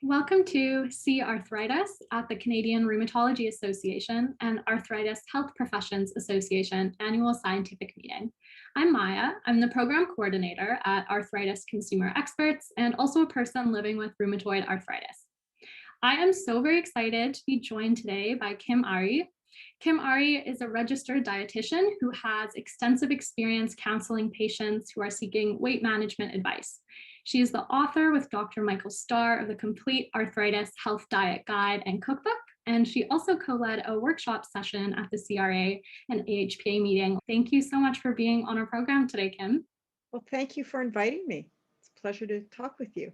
Welcome to See Arthritis at the Canadian Rheumatology Association and Arthritis Health Professions Association annual scientific meeting. I'm Maya. I'm the program coordinator at Arthritis Consumer Experts and also a person living with rheumatoid arthritis. I am so very excited to be joined today by Kim Arrey. Kim Arrey is a registered dietitian who has extensive experience counseling patients who are seeking weight management advice. She is the author with Dr. Michel Starr of the Complete Arthritis Health Diet Guide and Cookbook, and she also co-led a workshop session at the CRA and AHPA meeting. Thank you so much for being on our program today, Kim. Well, thank you for inviting me. It's a pleasure to talk with you.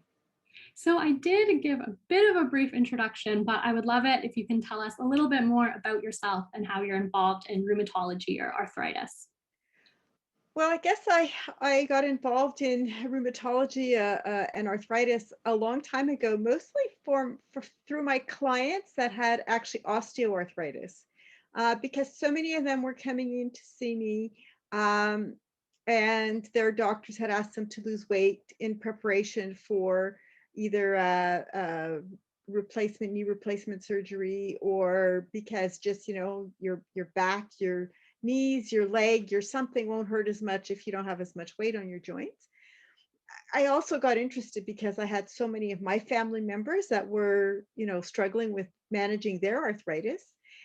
So I did give a bit of a brief introduction, but I would love it if you can tell us a little bit more about yourself and how you're involved in rheumatology or arthritis. Well, I guess I got involved in rheumatology and arthritis a long time ago, mostly through my clients that had actually osteoarthritis, because so many of them were coming in to see me, and their doctors had asked them to lose weight in preparation for either knee replacement surgery, or because just your back, your knees, your leg, your something won't hurt as much if you don't have as much weight on your joints. I also got interested because I had so many of my family members that were, struggling with managing their arthritis.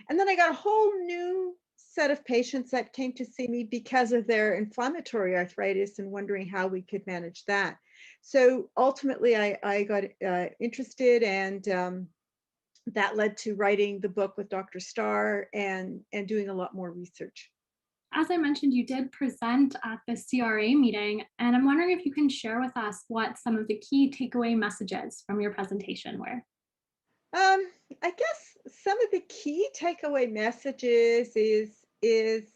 And then I got a whole new set of patients that came to see me because of their inflammatory arthritis and wondering how we could manage that. So ultimately, I got interested, and that led to writing the book with Dr. Starr and doing a lot more research. As I mentioned, you did present at the CRA meeting, and I'm wondering if you can share with us what some of the key takeaway messages from your presentation were. I guess some of the key takeaway messages is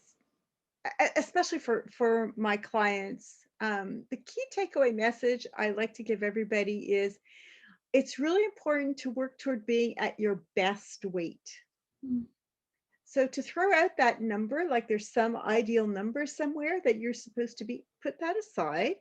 especially for my clients. The key takeaway message I like to give everybody is it's really important to work toward being at your best weight. Mm. So to throw out that number, like there's some ideal number somewhere that you're supposed to be, put that aside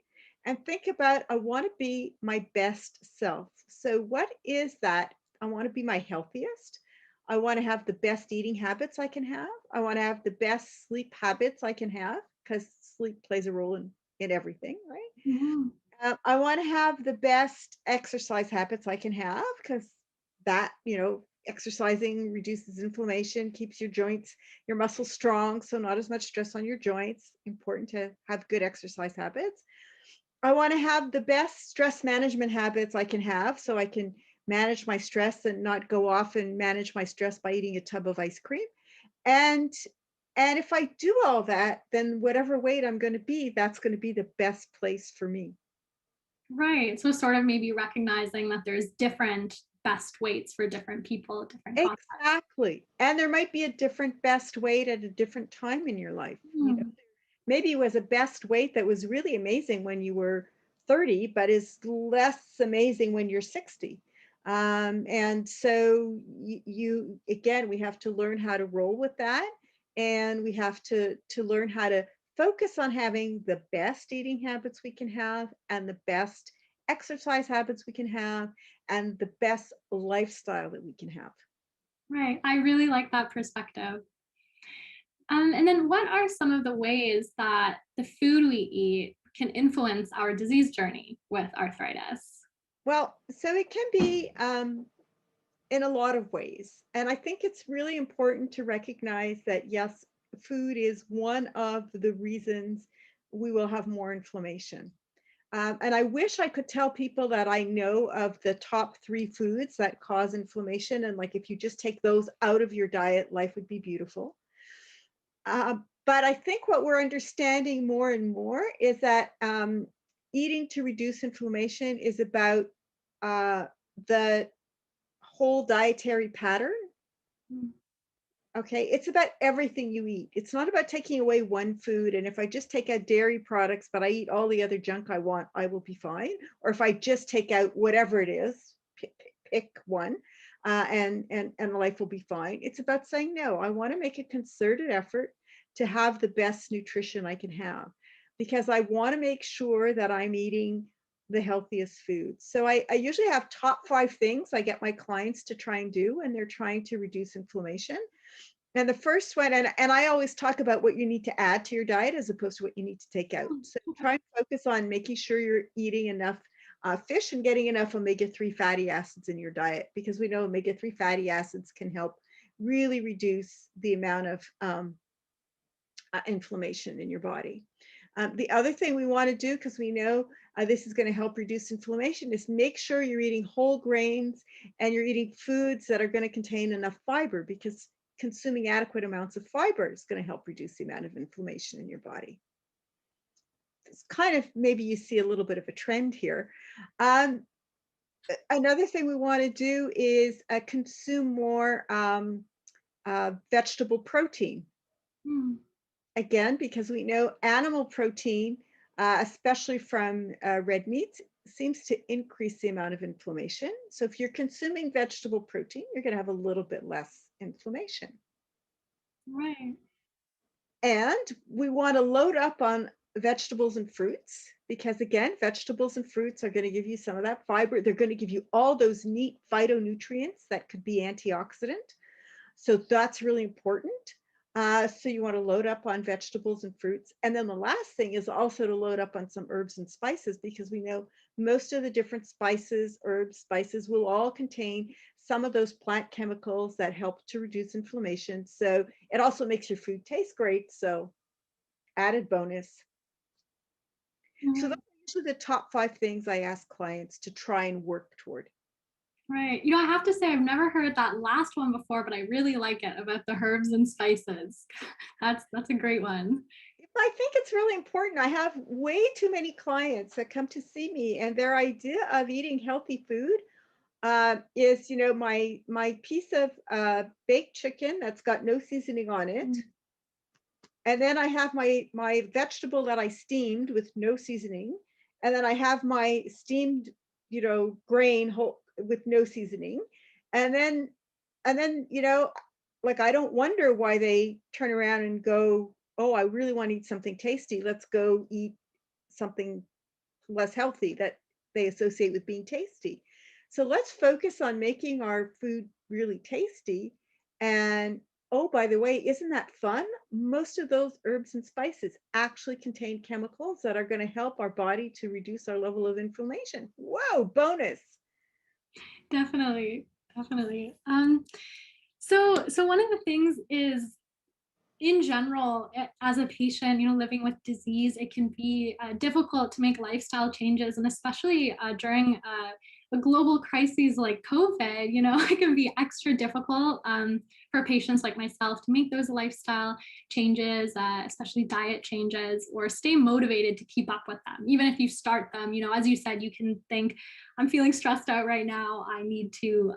and think about, I want to be my best self. So what is that? I want to be my healthiest. I want to have the best eating habits I can have. I want to have the best sleep habits I can have, because sleep plays a role in everything, right? Yeah. I want to have the best exercise habits I can have, because that, exercising reduces inflammation, keeps your joints, your muscles strong. So not as much stress on your joints. Important to have good exercise habits. I want to have the best stress management habits I can have, so I can manage my stress and not go off and manage my stress by eating a tub of ice cream. And if I do all that, then whatever weight I'm going to be, that's going to be the best place for me. Right. So, sort of maybe recognizing that there's different best weights for different people, different contexts. Exactly. And there might be a different best weight at a different time in your life. Mm. Maybe it was a best weight that was really amazing when you were 30, but is less amazing when you're 60. And so again, we have to learn how to roll with that. And we have to learn how to focus on having the best eating habits we can have, and the best exercise habits we can have, and the best lifestyle that we can have. Right. I really like that perspective. And then, what are some of the ways that the food we eat can influence our disease journey with arthritis? Well, so it can be in a lot of ways. And I think it's really important to recognize that, yes, food is one of the reasons we will have more inflammation. And I wish I could tell people that I know of the top 3 foods that cause inflammation. And like, if you just take those out of your diet, life would be beautiful. But I think what we're understanding more and more is that eating to reduce inflammation is about the whole dietary pattern. Mm. Okay, it's about everything you eat. It's not about taking away one food. And if I just take out dairy products, but I eat all the other junk I want, I will be fine. Or if I just take out whatever it is, pick one, and life will be fine. It's about saying, no, I want to make a concerted effort to have the best nutrition I can have, because I want to make sure that I'm eating the healthiest foods. So I usually have top 5 things I get my clients to try and do when they're trying to reduce inflammation. And the first one, and I always talk about what you need to add to your diet as opposed to what you need to take out. Mm, So okay. try and focus on making sure you're eating enough fish and getting enough omega-3 fatty acids in your diet, because we know omega-3 fatty acids can help really reduce the amount of inflammation in your body. The other thing we want to do, because we know this is going to help reduce inflammation, is make sure you're eating whole grains and you're eating foods that are going to contain enough fiber, because consuming adequate amounts of fiber is going to help reduce the amount of inflammation in your body. It's kind of, maybe you see a little bit of a trend here. Another thing we want to do is consume more vegetable protein. Mm, Again, because we know animal protein, especially from red meats, seems to increase the amount of inflammation. So if you're consuming vegetable protein, you're going to have a little bit less inflammation. right. And we want to load up on vegetables and fruits, because again, vegetables and fruits are going to give you some of that fiber. They're going to give you all those neat phytonutrients that could be antioxidant. So that's really important. So you want to load up on vegetables and fruits. And then the last thing is also to load up on some herbs and spices, because we know most of the different spices, herbs, spices will all contain some of those plant chemicals that help to reduce inflammation. So it also makes your food taste great. So added bonus. So those Mm, are usually the top 5 things I ask clients to try and work toward. right. I have to say, I've never heard that last one before, but I really like it about the herbs and spices. That's a great one. I think it's really important. I have way too many clients that come to see me, and their idea of eating healthy food is, my piece of baked chicken that's got no seasoning on it, Mm, and then I have my vegetable that I steamed with no seasoning, and then I have my steamed, grain whole, with no seasoning, and then like, I don't wonder why they turn around and go, oh, I really want to eat something tasty, let's go eat something less healthy that they associate with being tasty. So let's focus on making our food really tasty. And oh, by the way, isn't that fun? Most of those herbs and spices actually contain chemicals that are going to help our body to reduce our level of inflammation. Whoa, bonus. definitely, definitely. So one of the things is, in general, as a patient, living with disease, it can be difficult to make lifestyle changes, and especially during a global crisis like COVID, it can be extra difficult for patients like myself to make those lifestyle changes, especially diet changes, or stay motivated to keep up with them. Even if you start them, as you said, you can think, I'm feeling stressed out right now, I need to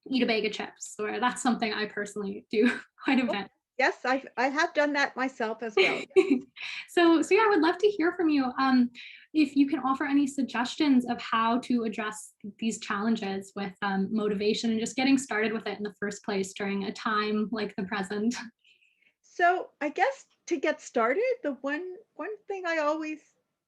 eat a bag of chips, or that's something I personally do quite a Oh, bit. yes, I have done that myself as well. So yeah, I would love to hear from you. If you can offer any suggestions of how to address these challenges with motivation and just getting started with it in the first place during a time like the present. So I guess to get started, the one thing I always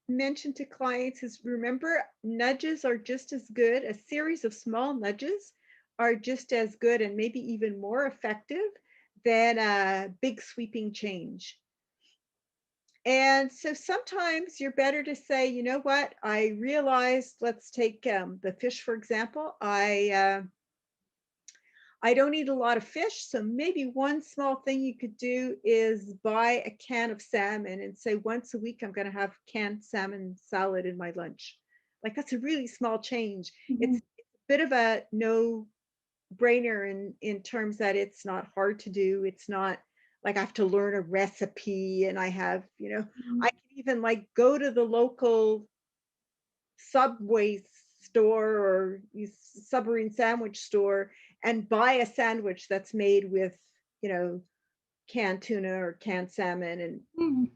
mention to clients is, remember, nudges are just as good. A series of small nudges are just as good and maybe even more effective than a big sweeping change. And so sometimes you're better to say, you know what, I realized, let's take the fish, for example. I don't eat a lot of fish, so maybe one small thing you could do is buy a can of salmon and say, once a week, I'm going to have canned salmon salad in my lunch. Like, that's a really small change. It's Mhm. a bit of a no brainer in terms that it's not hard to do. It's not like I have to learn a recipe, and I have, I can even like go to the local Subway store or submarine sandwich store and buy a sandwich that's made with, you know, canned tuna or canned salmon. And Mm,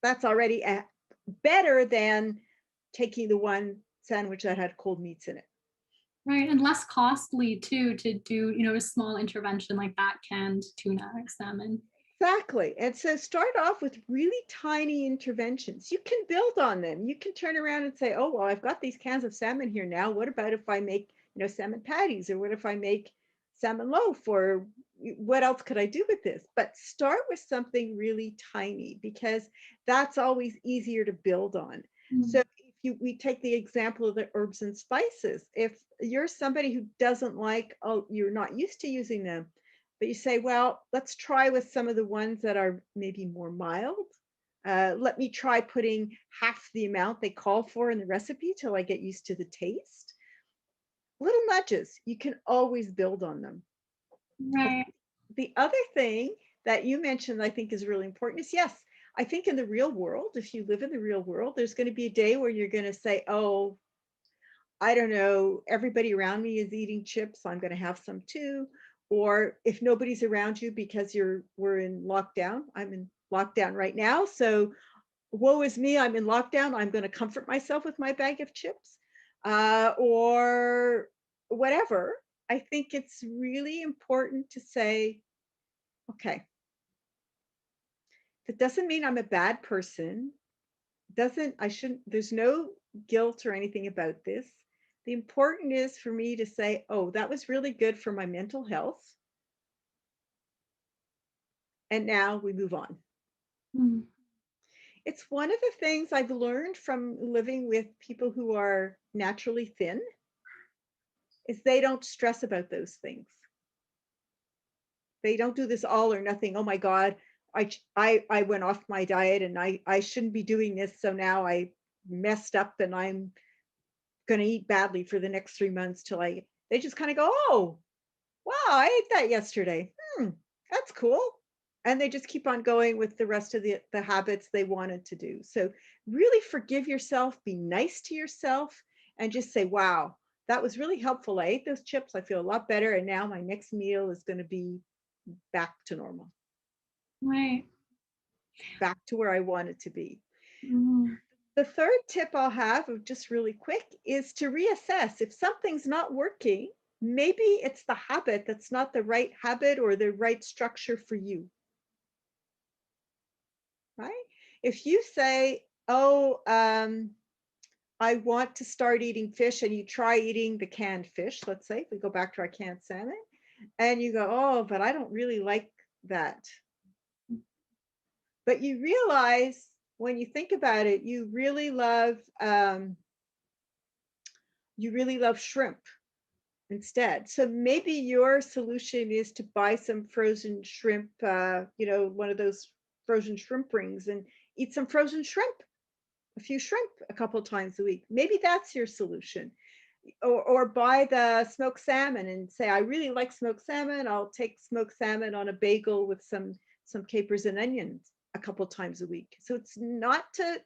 that's already better than taking the one sandwich that had cold meats in it. right, and less costly too to do, a small intervention like that canned tuna or salmon. Exactly. And so start off with really tiny interventions. You can build on them. You can turn around and say, oh, well, I've got these cans of salmon here now. What about if I make, salmon patties, or what if I make salmon loaf, or what else could I do with this? But start with something really tiny, because that's always easier to build on. So Mm. if we take the example of the herbs and spices. If you're somebody who doesn't like, oh, you're not used to using them, but you say, well, let's try with some of the ones that are maybe more mild. Let me try putting half the amount they call for in the recipe till I get used to the taste. Little nudges, you can always build on them. Right. The other thing that you mentioned, I think is really important, is yes, I think in the real world, if you live in the real world, there's going to be a day where you're going to say, oh, I don't know, everybody around me is eating chips, I'm going to have some too. Or if nobody's around you because we're in lockdown, I'm in lockdown right now. So woe is me, I'm in lockdown. I'm going to comfort myself with my bag of chips, or whatever. I think it's really important to say, okay, that doesn't mean I'm a bad person. I shouldn't, there's no guilt or anything about this. The important is for me to say, oh, that was really good for my mental health. And now we move on. Mm. It's one of the things I've learned from living with people who are naturally thin, is they don't stress about those things. They don't do this all or nothing. Oh my God, I went off my diet and I shouldn't be doing this. So now I messed up and I'm going to eat badly for the next 3 months till they just kind of go, oh, wow, I ate that yesterday. That's cool. And they just keep on going with the rest of the habits they wanted to do. So really forgive yourself, be nice to yourself, and just say, wow, that was really helpful. I ate those chips. I feel a lot better. And now my next meal is going to be back to normal, Right. back to where I want it to be. Mm. The third tip I'll have, of just really quick, is to reassess. If something's not working, maybe it's the habit that's not the right habit or the right structure for you. Right? If you say, oh, I want to start eating fish, and you try eating the canned fish, let's say, if we go back to our canned salmon, and you go, oh, but I don't really like that. But you realize when you think about it, you really love shrimp instead. So maybe your solution is to buy some frozen shrimp, one of those frozen shrimp rings, and eat some frozen shrimp, a few shrimp a couple times a week. Maybe that's your solution. Or buy the smoked salmon and say, I really like smoked salmon. I'll take smoked salmon on a bagel with some capers and onions a couple times a week. So it's not to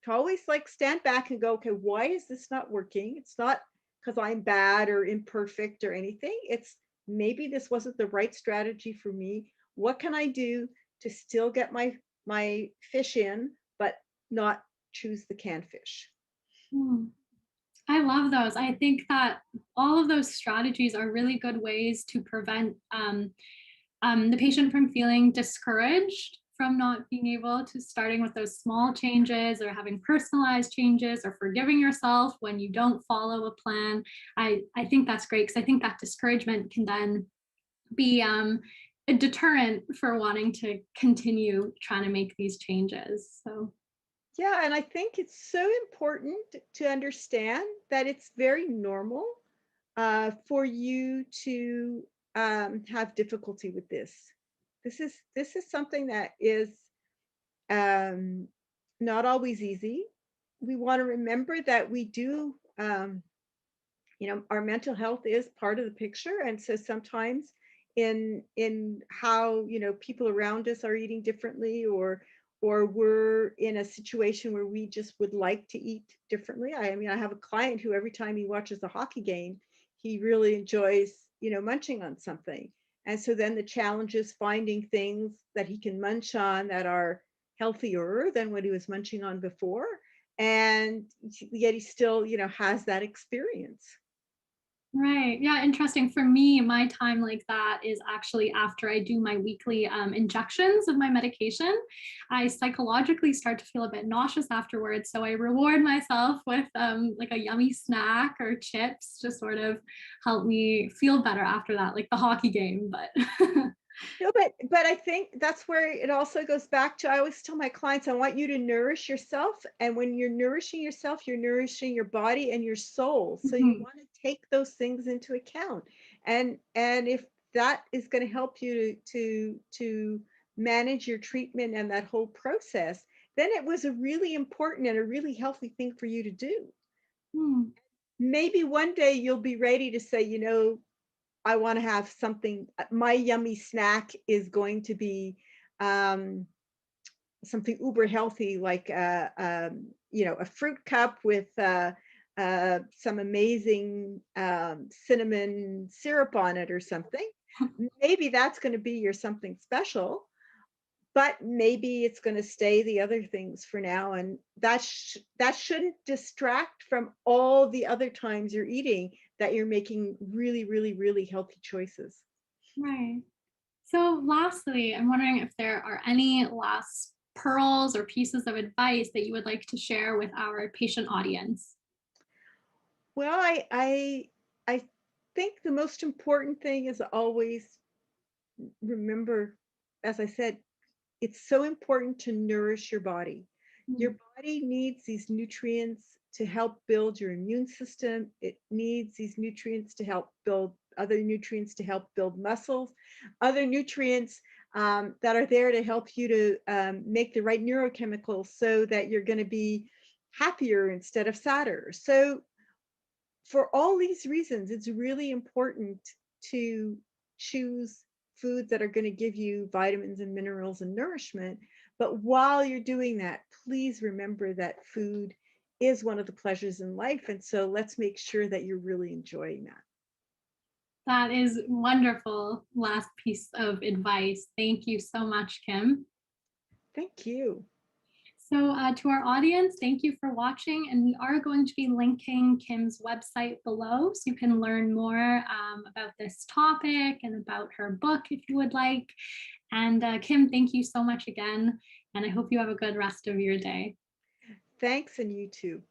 always like stand back and go, okay, why is this not working? It's not because I'm bad or imperfect or anything. It's maybe this wasn't the right strategy for me. What can I do to still get my fish in, but not choose the canned fish? Mm. I love those. I think that all of those strategies are really good ways to prevent the patient from feeling discouraged from not being able to starting with those small changes, or having personalized changes, or forgiving yourself when you don't follow a plan. I think that's great, because I think that discouragement can then be a deterrent for wanting to continue trying to make these changes. So Yeah, and I think it's so important to understand that it's very normal for you to have difficulty with this. This is something that is um, not always easy. We want to remember that we do, our mental health is part of the picture, and so sometimes in how people around us are eating differently, or we're in a situation where we just would like to eat differently. I mean, I have a client who every time he watches a hockey game, he really enjoys munching on something. And so then the challenge is finding things that he can munch on that are healthier than what he was munching on before, and yet he still has that experience. Right. Yeah. Interesting. For me, my time like that is actually after I do my weekly injections of my medication. I psychologically start to feel a bit nauseous afterwards. So I reward myself with like a yummy snack or chips to sort of help me feel better after that, like the hockey game. But No, but I think that's where it also goes back to, I always tell my clients, I want you to nourish yourself. And when you're nourishing yourself, you're nourishing your body and your soul. So you Mhm. want to take those things into account. And if that is going to help you to manage your treatment and that whole process, then it was a really important and a really healthy thing for you to do. Mm. Maybe one day you'll be ready to say, I want to have something. My yummy snack is going to be um, something uber healthy, like a fruit cup with some amazing cinnamon syrup on it or something. Maybe that's going to be your something special, but maybe it's going to stay the other things for now, and that shouldn't distract from all the other times you're eating, that you're making really, really, really healthy choices. Right. So lastly, I'm wondering if there are any last pearls or pieces of advice that you would like to share with our patient audience. Well, I think the most important thing is always remember, as I said, it's so important to nourish your body. Your Mm. body needs these nutrients to help build your immune system. It needs these nutrients to help build other nutrients to help build muscles, other nutrients that are there to help you to make the right neurochemicals so that you're going to be happier instead of sadder. So for all these reasons, it's really important to choose foods that are going to give you vitamins and minerals and nourishment. But while you're doing that, please remember that food is one of the pleasures in life. And so let's make sure that you're really enjoying that. That is wonderful last piece of advice. Thank you so much, Kim. Thank you. So to our audience, thank you for watching. And we are going to be linking Kim's website below so you can learn more about this topic and about her book if you would like. And Kim, thank you so much again. And I hope you have a good rest of your day. Thanks, and you too.